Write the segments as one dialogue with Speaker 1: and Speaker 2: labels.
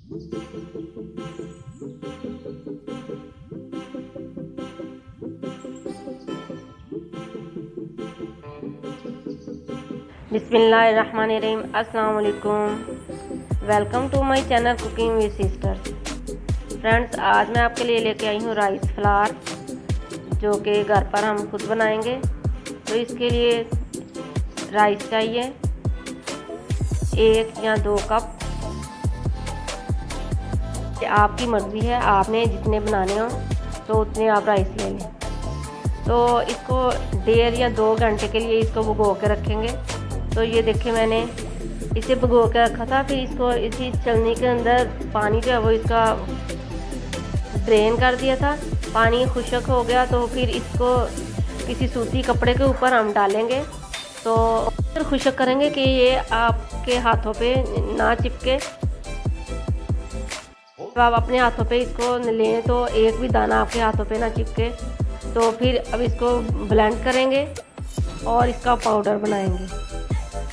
Speaker 1: बिस्मिल्लाहिर्रहमानिर्रहीम। अस्सलाम वालेकुम। Welcome to my channel cooking with sisters. Friends, आज मैं आपके लिए लेके आई हूँ राइस फ्लावर, जो कि घर पर हम खुद बनाएंगे। तो इसके लिए राइस चाहिए 1 या 2 कप। आपकी मर्ज़ी है, आपने जितने बनाने हो तो उतने आप राइस ले लें। तो इसको 1.5 या 2 घंटे के लिए इसको भिगो के रखेंगे। तो ये देखिए, मैंने इसे भिगो के रखा था। फिर इसको इसी चलनी के अंदर पानी जो है वो इसका ड्रेन कर दिया था। पानी खुश्क हो गया तो फिर इसको किसी सूती कपड़े के ऊपर हम डालेंगे। तो फिर खुश्क करेंगे कि ये आपके हाथों पे ना चिपके। तो आप अपने हाथों पे इसको लें तो एक भी दाना आपके हाथों पे ना चिपके। तो फिर अब इसको ब्लेंड करेंगे और इसका पाउडर बनाएंगे।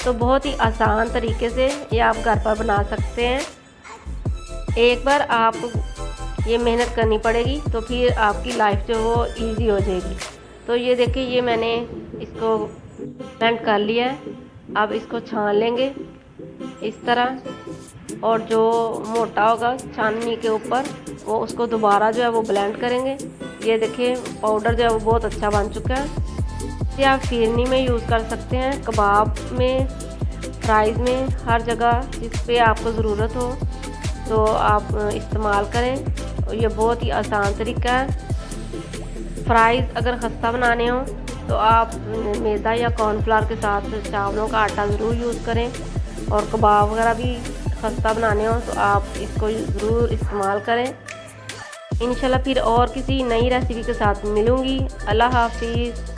Speaker 1: तो बहुत ही आसान तरीके से ये आप घर पर बना सकते हैं। एक बार आप ये मेहनत करनी पड़ेगी तो फिर आपकी लाइफ जो वो इजी हो जाएगी। तो ये देखिए, ये मैंने इसको ब्लेंड कर लिया है। अब इसको छान लेंगे इस तरह, और जो मोटा होगा छाननी के ऊपर वो उसको दोबारा जो है वो ब्लेंड करेंगे। ये देखिए, पाउडर जो है वो बहुत अच्छा बन चुका है। इसे आप फिरनी में यूज़ कर सकते हैं, कबाब में, फ्राइज़ में, हर जगह जिस पे आपको ज़रूरत हो तो आप इस्तेमाल करें। ये बहुत ही आसान तरीका है। फ्राइज़ अगर खस्ता बनाने हो तो आप मैदा या कॉर्नफ्लावर के साथ चावलों का आटा ज़रूर यूज़ करें। और कबाब वगैरह भी खस्ता बनाने हो तो आप इसको ज़रूर इस्तेमाल करें। इंशाल्लाह फिर और किसी नई रेसिपी के साथ मिलूँगी। अल्लाह हाफिज़।